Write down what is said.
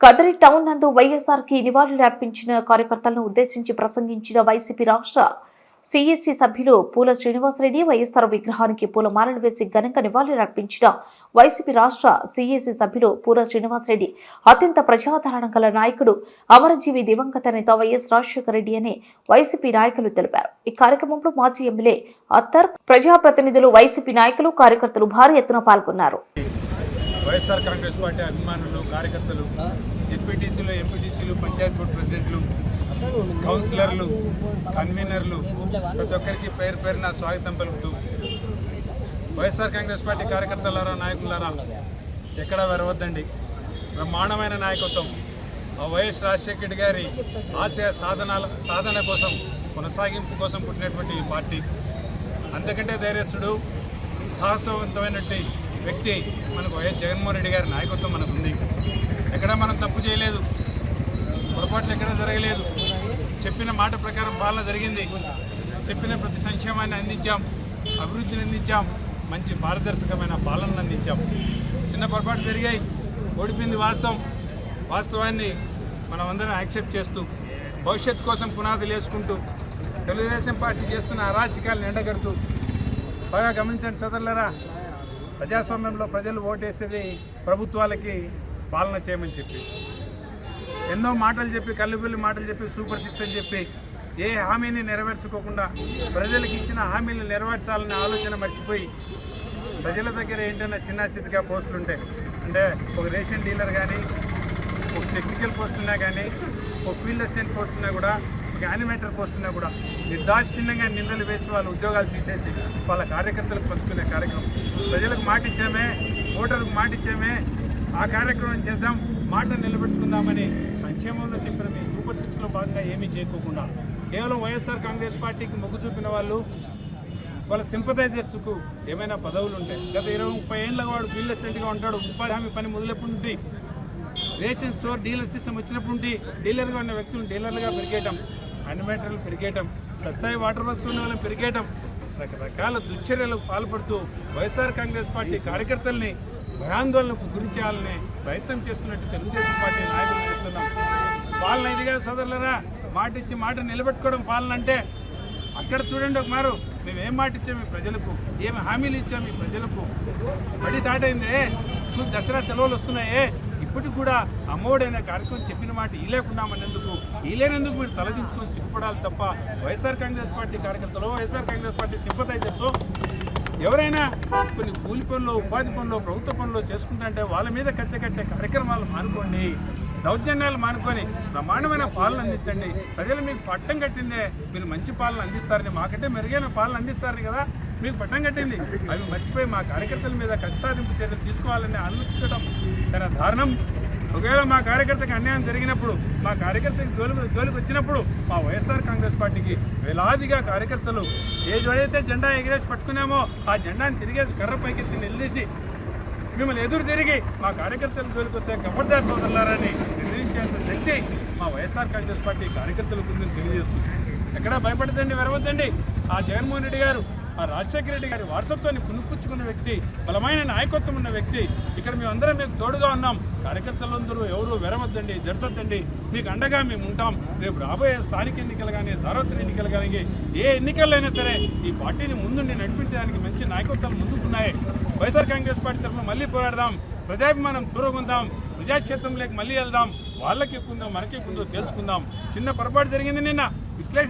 Kadiri town నందు వైఎస్ఆర్కి నివాళులు అర్పించిన కార్యకర్తలను ఉద్దేశించి ప్రసంగించిన వైసీపీ రాష్ట్ర సిఎస్సి సభ్యులు పూల శ్రీనివాసరెడ్డి వైఎస్ఆర్ విగ్రహానికి పూలమాలలు వేసి ఘనంగా నివాళులు అర్పించిన వైసీపీ రాష్ట్ర సిఎస్సి సభ్యులు పూల శ్రీనివాసరెడ్డి అత్యంత ప్రజాదరణ గల నాయకుడు అమరజీవి దివంగత నేత వైఎస్ రాజశేఖర రెడ్డి అని వైసీపీ నాయకులు తెలిపారు. ఈ కార్యక్రమంలో మాజీ ఎమ్మెల్యే అత్తర్, ప్రజాప్రతినిధులు, వైసీపీ నాయకులు, కార్యకర్తలు భారీ ఎత్తున పాల్గొన్నారు. వైఎస్ఆర్ కాంగ్రెస్ పార్టీ అభిమానులు, కార్యకర్తలు, జెడ్పీటీసీలు, ఎంపీటీసీలు, పంచాయతీ బోర్డు ప్రెసిడెంట్లు, కౌన్సిలర్లు, కన్వీనర్లు ప్రతి ఒక్కరికి పేరు పేరున స్వాగతం పలుకుతూ వైఎస్ఆర్ కాంగ్రెస్ పార్టీ కార్యకర్తలారా, నాయకులారా, ఎక్కడ వెరవద్దండి. బ్రహ్మాండమైన నాయకత్వం ఆ వైఎస్ రాజశేఖర రెడ్డి గారి ఆశయ సాధన కోసం, కొనసాగింపు కోసం పుట్టినటువంటి ఈ పార్టీ. అంతకంటే ధైర్యస్తుడు, సాహసవంతమైనటువంటి వ్యక్తి మనకు వైఎస్ జగన్మోహన్ రెడ్డి గారి నాయకత్వం మనకు ఉంది. ఎక్కడ మనం తప్పు చేయలేదు, పొరపాట్లు ఎక్కడ జరగలేదు. చెప్పిన మాట ప్రకారం పాలన జరిగింది. చెప్పిన ప్రతి సంక్షేమాన్ని అందించాం, అభివృద్ధిని అందించాం, మంచి పారదర్శకమైన పాలనను అందించాం. చిన్న పొరపాటు జరిగాయి, ఓడిపోయింది వాస్తవం. వాస్తవాన్ని మనం అందరం యాక్సెప్ట్ చేస్తూ భవిష్యత్తు కోసం పునాదులు వేసుకుంటూ తెలుగుదేశం పార్టీ చేస్తున్న అరాచకాలను ఎండగడుతూ బాగా గమనించండి సోదరులారా. ప్రజాస్వామ్యంలో ప్రజలు ఓటేసేది ప్రభుత్వాలకి పాలన చేయమని చెప్పి, ఎన్నో మాటలు చెప్పి, కల్లుబిల్లి మాటలు చెప్పి, సూపర్ 6 అని చెప్పి ఏ హామీని నెరవేర్చుకోకుండా ప్రజలకు ఇచ్చిన హామీలు నెరవేర్చాలనే ఆలోచన మర్చిపోయి ప్రజల దగ్గర ఏంటన్నా చిన్న చితగా పోస్టులు ఉంటాయి. అంటే ఒక రేషన్ డీలర్ కానీ, ఒక టెక్నికల్ పోస్ట్ ఉన్నా కానీ, ఒక ఫీల్డ్ అసిస్టెంట్ పోస్ట్ ఉన్నా కూడా, ఒక యానిమేటర్ పోస్ట్ ఉన్నా కూడా నిర్దాక్షిణ్యంగా నిందలు వేసి వాళ్ళ ఉద్యోగాలు తీసేసి వాళ్ళ కార్యకర్తలకు పంచుకునే కార్యక్రమం. ప్రజలకు మాట ఇచ్చామే, ఓటర్లకు మాట ఇచ్చామే, ఆ కార్యక్రమం చేద్దాం, మాట నిలబెట్టుకుందామని సంక్షేమంలో చెప్పిన మీ సూపర్ 6లో భాగంగా ఏమీ చేయకోకుండా కేవలం వైఎస్ఆర్ కాంగ్రెస్ పార్టీకి మొగ్గు చూపిన వాళ్ళు, వాళ్ళ సింపథైజర్స్కు ఏమైనా పదవులు ఉంటాయి. గత 20-30 ఏళ్ళ వాడు ఫీల్డ్ అసిస్టెంట్గా ఉంటాడు. ఉపాధి హామీ పని మొదలెప్పుడు నుండి, రేషన్ స్టోర్ డీలర్ సిస్టమ్ వచ్చినప్పుడు నుండి డీలర్గా ఉన్న వ్యక్తులు డీలర్లుగా పెరిగేయటం, యానిమేటర్లు పెరిగేయటం, సత్సాయి వాటర్ వర్క్స్ ఉన్న వాళ్ళని పెరిగేయటం, రకరకాల దుశ్చర్యలకు పాల్పడుతూ వైఎస్ఆర్ కాంగ్రెస్ పార్టీ కార్యకర్తల్ని భయాందోళనకు గురి చేయాలని ప్రయత్నం చేస్తున్నట్టు తెలుగుదేశం పార్టీ నాయకులు చెప్తున్నాం. పాలన ఇదిగా సోదరులరా, మాట ఇచ్చి మాట నిలబెట్టుకోవడం పాలన అంటే. అక్కడ చూడండి ఒక మారు, మేము ఏం మాట ఇచ్చాము ఈ ప్రజలకు, ఏమి హామీలు ఇచ్చాము ఈ ప్రజలకు. బడి స్టార్ట్ అయిందే, దసరా సెలవులు వస్తున్నాయే, ఇప్పటికి కూడా అమ్మఒడైన కార్యక్రమం చెప్పిన మాట ఈలేకున్నామనేందుకు, ఈలేనందుకు మీరు తలదించుకొని సిగ్గుపడాలి తప్ప వైఎస్ఆర్ కాంగ్రెస్ పార్టీ కార్యకర్తలు, వైఎస్ఆర్ కాంగ్రెస్ పార్టీ సింపథైజర్స్ ఎవరైనా కొన్ని కూలి పనులు, ఉపాధి పనులు, ప్రభుత్వ పనులు చేసుకుంటుంటే వాళ్ళ మీద కచ్చకట్టే కార్యక్రమాలు మానుకోండి, దౌర్జన్యాలు మానుకొని బ్రహ్మాండమైన పాలన అందించండి. ప్రజలు మీకు పట్టం కట్టిందే, మీరు మంచి పాలన అందిస్తారని, మాకంటే మెరుగైన పాలన అందిస్తారని కదా మీకు పట్టం కట్టింది. అవి మర్చిపోయి మా కార్యకర్తల మీద కక్ష సాధింపు చర్యలు తీసుకోవాలని ఆలోచించడం చాలా దారుణం. ఒకవేళ మా కార్యకర్తకి అన్యాయం జరిగినప్పుడు, మా కార్యకర్తకి జోలికి వచ్చినప్పుడు మా వైఎస్ఆర్ కాంగ్రెస్ పార్టీకి వేలాదిగా కార్యకర్తలు ఏ జోడైతే జెండా ఎగిరేసి పట్టుకున్నామో ఆ జెండాని తిరిగేసి కర్ర పైకెత్తి నిలదీసి మిమ్మల్ని ఎదురు తిరిగి మా కార్యకర్తలకు జోలికి వస్తే కబర్దార్ సోదరులారని నిర్ణయించేంత శక్తి మా వైఎస్ఆర్ కాంగ్రెస్ పార్టీ కార్యకర్తలకు ఉందని తెలియజేస్తుంది. ఎక్కడా భయపడదండి, వెరవద్దండి. ఆ జగన్మోహన్ రెడ్డి గారు, ఆ రాజశేఖర రెడ్డి గారి వారసత్వాన్ని పుణుపుచ్చుకున్న వ్యక్తి, బలమైన నాయకత్వం ఉన్న వ్యక్తి. ఇక్కడ మేమందరం మీకు తోడుగా ఉన్నాం. కార్యకర్తలందరూ ఎవరు వెరవద్దండి, జరసద్దండి, మీకు అండగా మేము ఉంటాం. రేపు రాబోయే స్థానిక ఎన్నికలు కానీ, సార్వత్రిక ఎన్నికలు కానీ, ఏ ఎన్నికల్లో అయినా సరే ఈ పార్టీని ముందుండి నడిపించడానికి మంచి నాయకత్వాలు ముందుకున్నాయి. వైఎస్ఆర్ కాంగ్రెస్ పార్టీ తరఫున మళ్ళీ పోరాడదాం, ప్రజాభిమానం చూరగొందాం, ప్రజాక్షేత్రంలోకి మళ్ళీ వెళ్దాం, వాళ్ళకి ఎక్కుందో మనకి ఎక్కుందో తెలుసుకుందాం. చిన్న పొరపాటు జరిగింది నిన్న, విశ్లేషణ